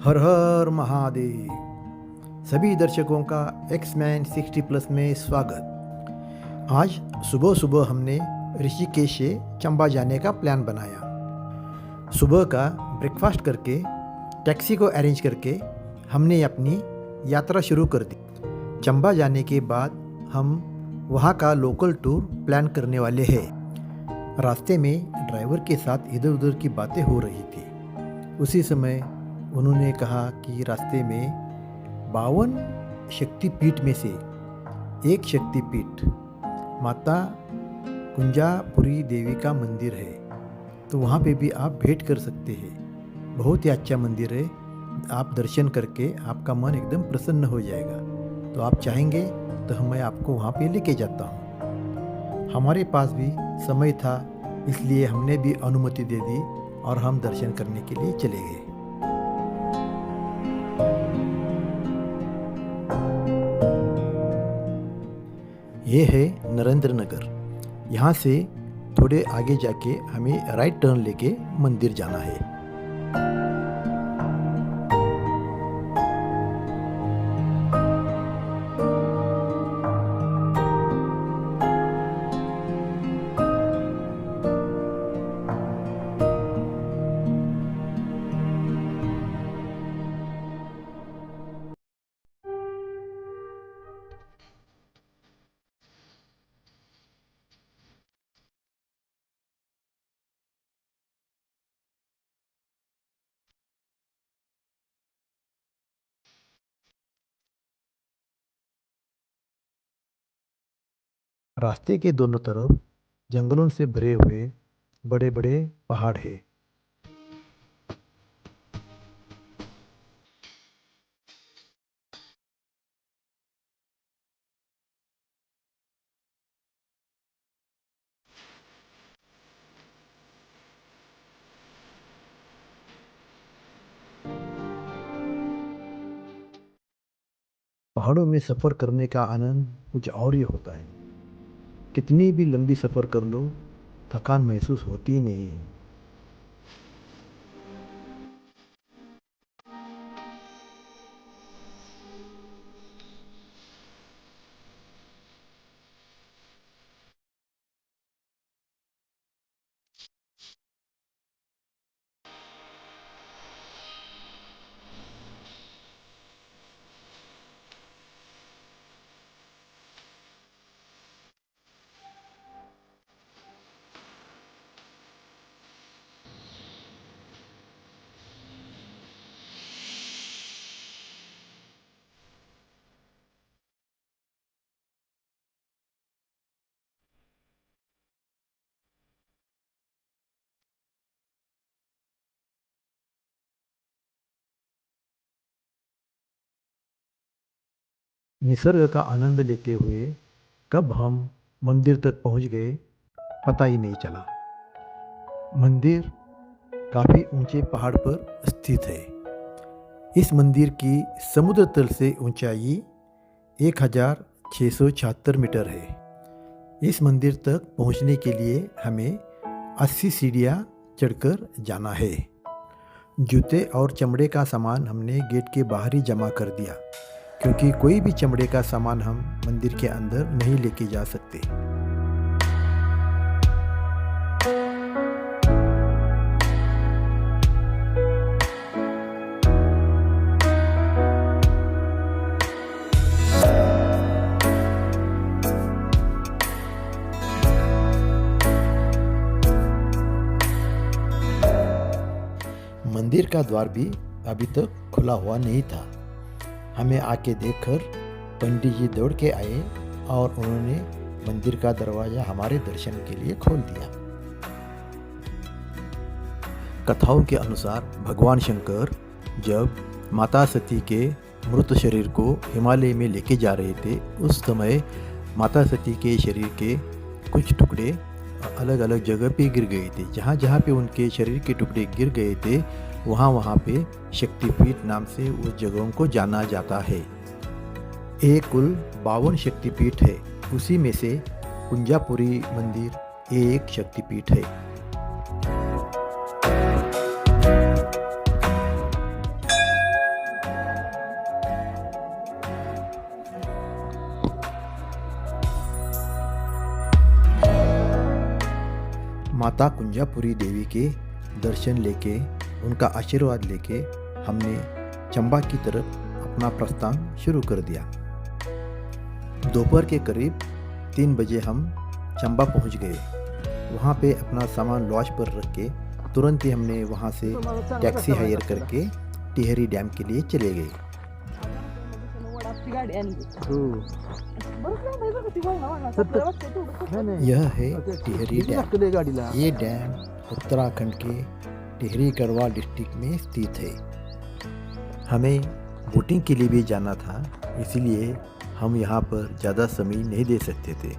हर हर महादेव। सभी दर्शकों का एक्समैन 60+ में स्वागत। आज सुबह सुबह हमने ऋषिकेश से चंबा जाने का प्लान बनाया। सुबह का ब्रेकफास्ट करके टैक्सी को अरेंज करके हमने अपनी यात्रा शुरू कर दी। चंबा जाने के बाद हम वहाँ का लोकल टूर प्लान करने वाले हैं। रास्ते में ड्राइवर के साथ इधर उधर की बातें हो रही थी। उसी समय उन्होंने कहा कि रास्ते में 52 शक्तिपीठ में से एक शक्तिपीठ माता कुंजापुरी देवी का मंदिर है, तो वहाँ पे भी आप भेंट कर सकते हैं। बहुत ही अच्छा मंदिर है, आप दर्शन करके आपका मन एकदम प्रसन्न हो जाएगा। तो आप चाहेंगे तो मैं आपको वहाँ पे लेके जाता हूँ। हमारे पास भी समय था, इसलिए हमने भी अनुमति दे दी और हम दर्शन करने के लिए चले गए। ये है नरेंद्र नगर। यहाँ से थोड़े आगे जाके हमें राइट टर्न लेके मंदिर जाना है। रास्ते के दोनों तरफ जंगलों से भरे हुए बड़े बड़े पहाड़ हैं। पहाड़ों में सफ़र करने का आनंद कुछ और ही होता है। कितनी भी लंबी सफ़र कर लो, थकान महसूस होती ही नहीं है। निसर्ग का आनंद लेते हुए कब हम मंदिर तक पहुंच गए पता ही नहीं चला। मंदिर काफ़ी ऊंचे पहाड़ पर स्थित है। इस मंदिर की समुद्र तल से ऊंचाई 1676 मीटर है। इस मंदिर तक पहुंचने के लिए हमें 80 सीढ़ियाँ चढ़कर जाना है। जूते और चमड़े का सामान हमने गेट के बाहर ही जमा कर दिया, क्योंकि कोई भी चमड़े का सामान हम मंदिर के अंदर नहीं लेके जा सकते। मंदिर का द्वार भी अभी तक खुला हुआ नहीं था। हमें आके देखकर पंडित जी दौड़ के आए और उन्होंने मंदिर का दरवाज़ा हमारे दर्शन के लिए खोल दिया। कथाओं के अनुसार भगवान शंकर जब माता सती के मृत शरीर को हिमालय में लेके जा रहे थे, उस समय माता सती के शरीर के कुछ टुकड़े अलग अलग जगह पे गिर गए थे। जहाँ जहाँ पे उनके शरीर के टुकड़े गिर गए थे, वहाँ वहाँ पे शक्तिपीठ नाम से उस जगहों को जाना जाता है। ये कुल 52 शक्तिपीठ है, उसी में से कुंजापुरी मंदिर एक शक्तिपीठ है। माता कुंजापुरी देवी के दर्शन लेके, उनका आशीर्वाद लेके हमने चंबा की तरफ अपना प्रस्थान शुरू कर दिया। दोपहर के करीब 3 बजे हम चंबा पहुंच गए। वहां पे अपना सामान लॉज पर रख के तुरंत ही हमने वहां से टैक्सी हायर करके टिहरी डैम के लिए चले गए। यह है टिहरी डैम। ये डैम उत्तराखंड के टिहरी गढ़वाल डिस्ट्रिक्ट में स्थित है। हमें बोटिंग के लिए भी जाना था, इसलिए हम यहाँ पर ज़्यादा समय नहीं दे सकते थे,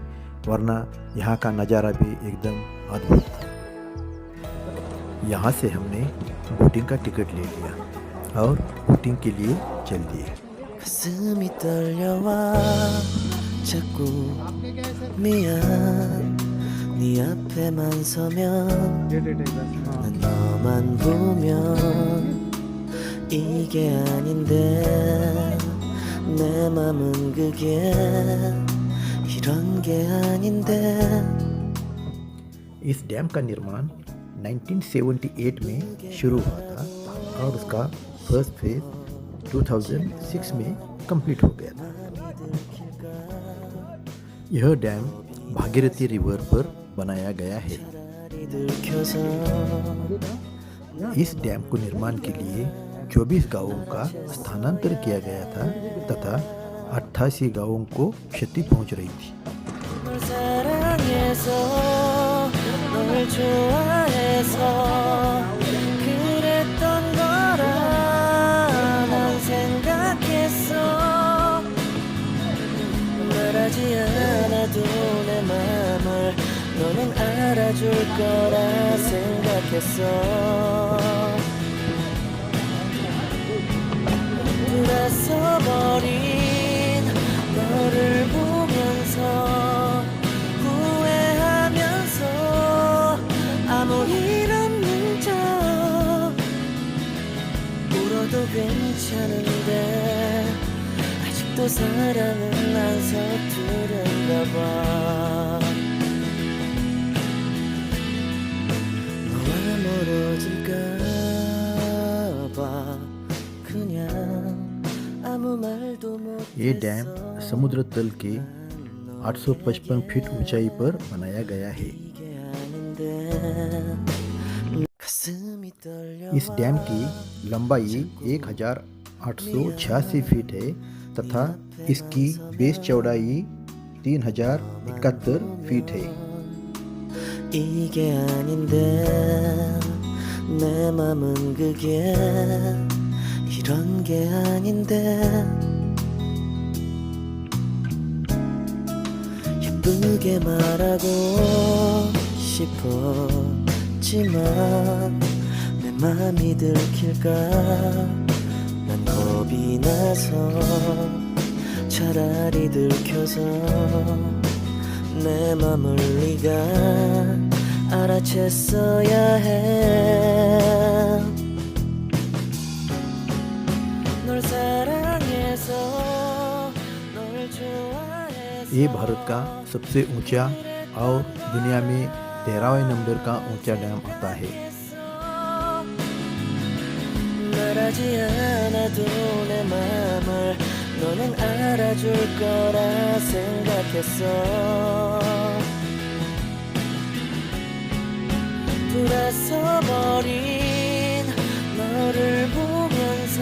वरना यहाँ का नज़ारा भी एकदम अद्भुत था। यहाँ से हमने बोटिंग का टिकट ले लिया और बोटिंग के लिए चल दिए। 가슴이 떨려와 자꾸 미안 네 앞에만 서면 난 너만 보면 이게 아닌데 내 맘은 그게 이런 게 아닌데। इस डैम का निर्माण 1978 में शुरू हुआ था और उसका फर्स्ट फेज 2006 में कंप्लीट हो गया था। यह डैम भागीरथी रिवर पर बनाया गया है। इस डैम को निर्माण के लिए 24 गांवों का स्थानांतरण किया गया था तथा 88 गांवों को क्षति पहुंच रही थी। 말하지 않아도 내 맘을 너는 알아줄 거라 생각했어। 돌아서버린 너를 보면서 후회하면서 아무 일 없는 척 울어도 괜찮은데 또 사랑은 안 서투른가 봐। 너와 멀어질까 봐 그냥 아무 말도 못। ये डैम समुद्र तल के 855 फीट ऊंचाई पर बनाया गया है। इस डैम की लंबाई 1886 फीट है तथा इसकी बेस चौड़ाई 3071 फीट है। 이게 아닌데 내 맘은 그게 이런 게 아닌데 예쁘게 말하고 싶었지만 내 맘이 들킬까 난 겁이 나서 차라리 들켜서 내 맘을 네가 알아챘어야 해। 널 사랑해서 널 좋아해서। ये भारत का सबसे ऊंचा और दुनिया में 13वें नंबर का ऊंचा डैम आता है। 말하지 않아도 내 맘을 너는 알아줄 거라 생각했어। 돌아서버린 너를 보면서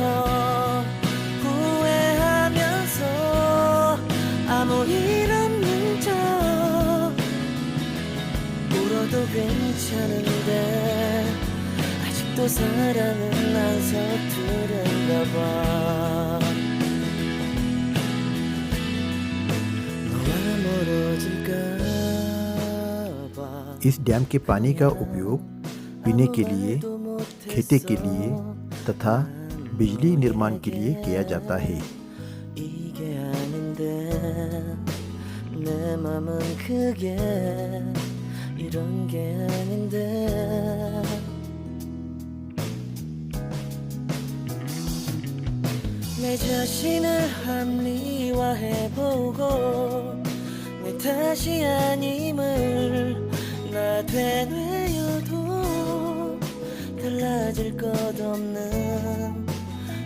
후회하면서 아무 일 없는 척 울어도 괜찮은데 또 사랑은 안 서투른가 봐। 너와 멀어질까 봐। इस डैम के पानी का उपयोग पीने के लिए, खेती के लिए तथा बिजली निर्माण के लिए किया जाता है। 이게 아닌데 내 맘은 그게 이런 게 아닌데 내 자신을 합리화해보고 내 탓이 아님을 나 되뇌어 빠질 것 없는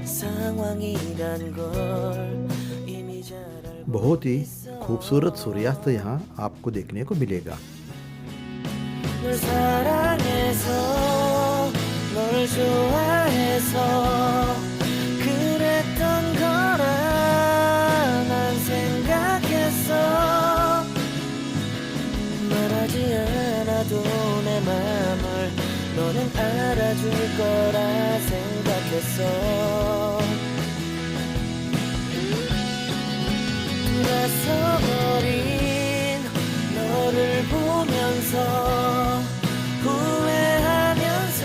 상황이란 걸 이미 잘 알고 बहुत ही 있어. खूबसूरत सूर्यास्त यहाँ आपको देखने को मिलेगा। 널 사랑해서 널 좋아해서 그랬던 거라 난 생각했어. 말하지 않아도 내 맘을 너는 알아줄 거라 생각했어. 돌아서버린 너를 보면서 후회하면서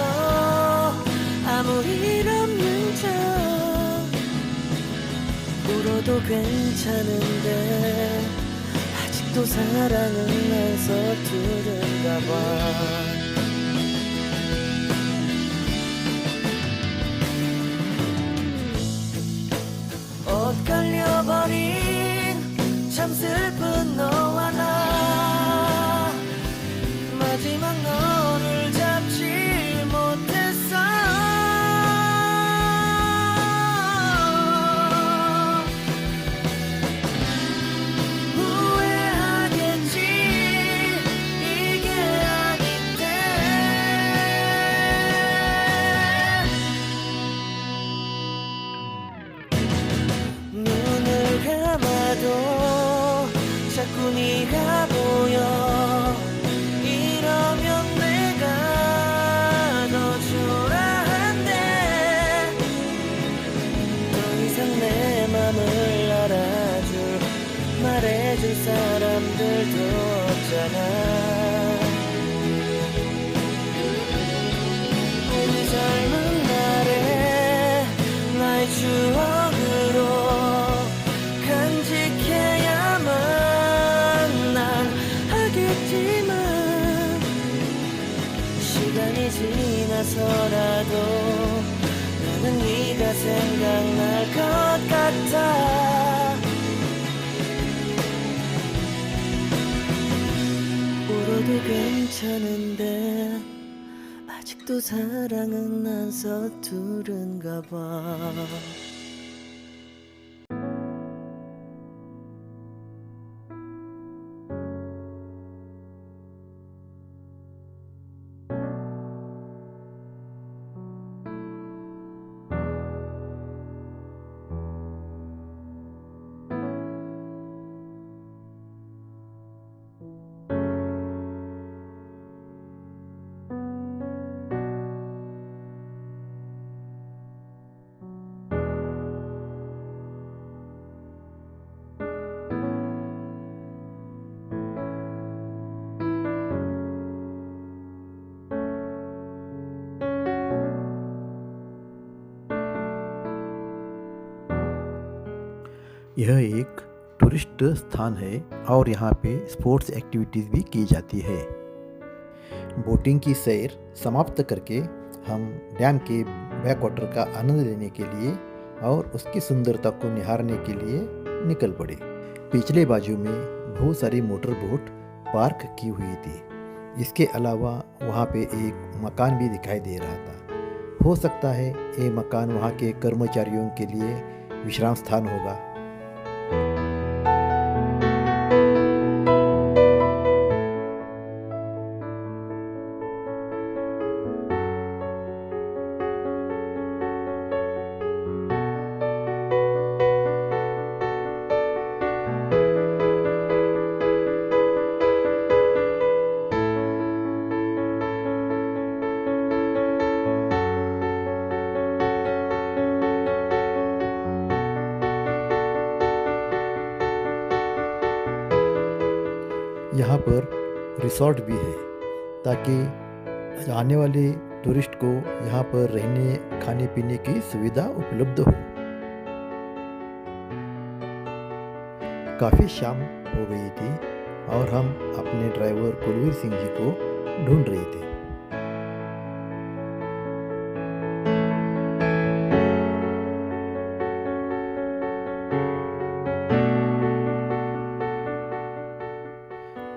아무 일 없는 척 울어도 괜찮은데 아직도 사랑은 안 서투른가 봐. 엇갈려버린 참 슬픈 너와 나 마지막 너를 잡지 못했어. 후회하겠지 이게 아닌데. 눈을 감아도 자꾸 네가 보여. 이러면 내가 더 초라한데 더 이상 내 맘을 알아줄 말해줄 사람들도 없잖아. 우리 젊은 날에 나의 추억으로 간직해야만 난 하겠지만 시간이 지나서라도 나는 네가 생각날 것 같아. 울어도 괜찮은데 아직도 사랑은 안 서투른가 봐. यह एक टूरिस्ट स्थान है और यहाँ पे स्पोर्ट्स एक्टिविटीज़ भी की जाती है। बोटिंग की सैर समाप्त करके हम डैम के बैक वाटर का आनंद लेने के लिए और उसकी सुंदरता को निहारने के लिए निकल पड़े। पिछले बाजू में बहुत सारी मोटर बोट पार्क की हुई थी। इसके अलावा वहाँ पे एक मकान भी दिखाई दे रहा था। हो सकता है ये मकान वहाँ के कर्मचारियों के लिए विश्राम स्थान होगा। यहाँ पर रिसोर्ट भी है ताकि आने वाले टूरिस्ट को यहाँ पर रहने खाने पीने की सुविधा उपलब्ध हो। काफ़ी शाम हो गई थी और हम अपने ड्राइवर कुलवीर सिंह जी को ढूंढ रहे थे।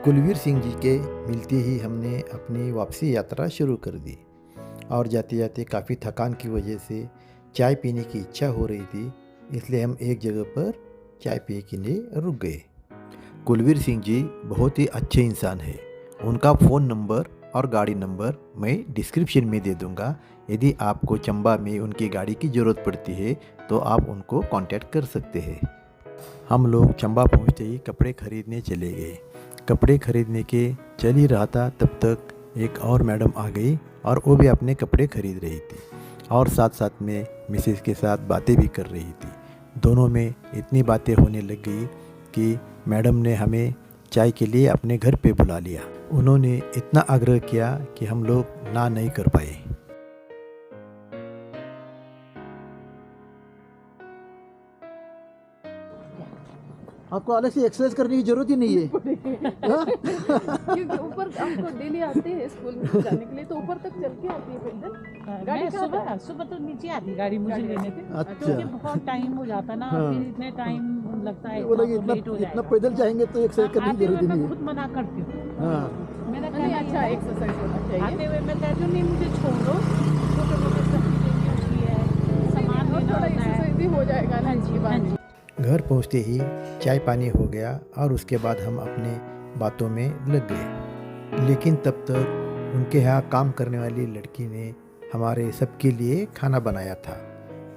कुलवीर सिंह जी के मिलते ही हमने अपनी वापसी यात्रा शुरू कर दी। और जाते जाते काफ़ी थकान की वजह से चाय पीने की इच्छा हो रही थी, इसलिए हम एक जगह पर चाय पीने के लिए रुक गए। कुलवीर सिंह जी बहुत ही अच्छे इंसान हैं। उनका फ़ोन नंबर और गाड़ी नंबर मैं डिस्क्रिप्शन में दे दूंगा। यदि आपको चंबा में उनकी गाड़ी की ज़रूरत पड़ती है तो आप उनको कांटेक्ट कर सकते हैं। हम लोग चंबा पहुंचते ही कपड़े खरीदने चले गए। कपड़े खरीदने के चल ही रहा था, तब तक एक और मैडम आ गई और वो भी अपने कपड़े खरीद रही थी और साथ साथ में मिसेस के साथ बातें भी कर रही थी। दोनों में इतनी बातें होने लग गई कि मैडम ने हमें चाय के लिए अपने घर पे बुला लिया। उन्होंने इतना आग्रह किया कि हम लोग ना नहीं कर पाए। आपको अलग से एक्सरसाइज करने की जरूरत ही नहीं है। क्योंकि ऊपर हमको डेली आते हैं स्कूल में जाने के लिए, तो ऊपर तक चल के आती है पैदल। गाड़ी सुबह सुबह तो नीचे आती गाड़ी मुझे लेने पे, अच्छा। क्योंकि बहुत टाइम हो जाता ना, हाँ। फिर इतने टाइम लगता है, वो लोग इतना लेट हो इतना जाएगा। पैदल जाएंगे तो एक्सरसाइज करने की आते हुए जरूरत ही मैं नहीं खुद मना करती हूँ। है। हाँ, मेरा नहीं, कहना अच्छा ये है, एक्सरसाइज होना चाहिए। आते हुए मैं कहती हूँ नहीं मुझे छोड़ दो, छोटे मोटे सब्जी लेनी होती है, सामान और लेना थोड़ा होता है। एक्सरसाइज भी हो जाएगा ना इसके बाद। घर पहुंचते ही चाय पानी हो गया और उसके बाद हम अपने बातों में लग गए। लेकिन तब तक उनके यहाँ काम करने वाली लड़की ने हमारे सबके लिए खाना बनाया था।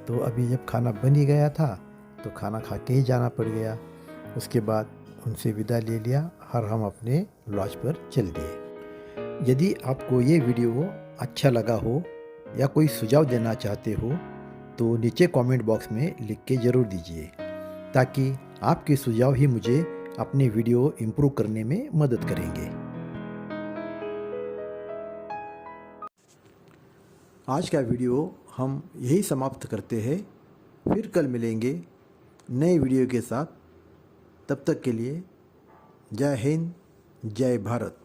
तो अभी जब खाना बन ही गया था तो खाना खा के ही जाना पड़ गया। उसके बाद उनसे विदा ले लिया और हम अपने लॉज पर चल दिए। यदि आपको ये वीडियो अच्छा लगा हो या कोई सुझाव देना चाहते हो तो नीचे कमेंट बॉक्स में लिख के ज़रूर दीजिए, ताकि आपके सुझाव ही मुझे अपने वीडियो इम्प्रूव करने में मदद करेंगे। आज का वीडियो हम यही समाप्त करते हैं। फिर कल मिलेंगे नए वीडियो के साथ। तब तक के लिए जय हिंद, जय भारत।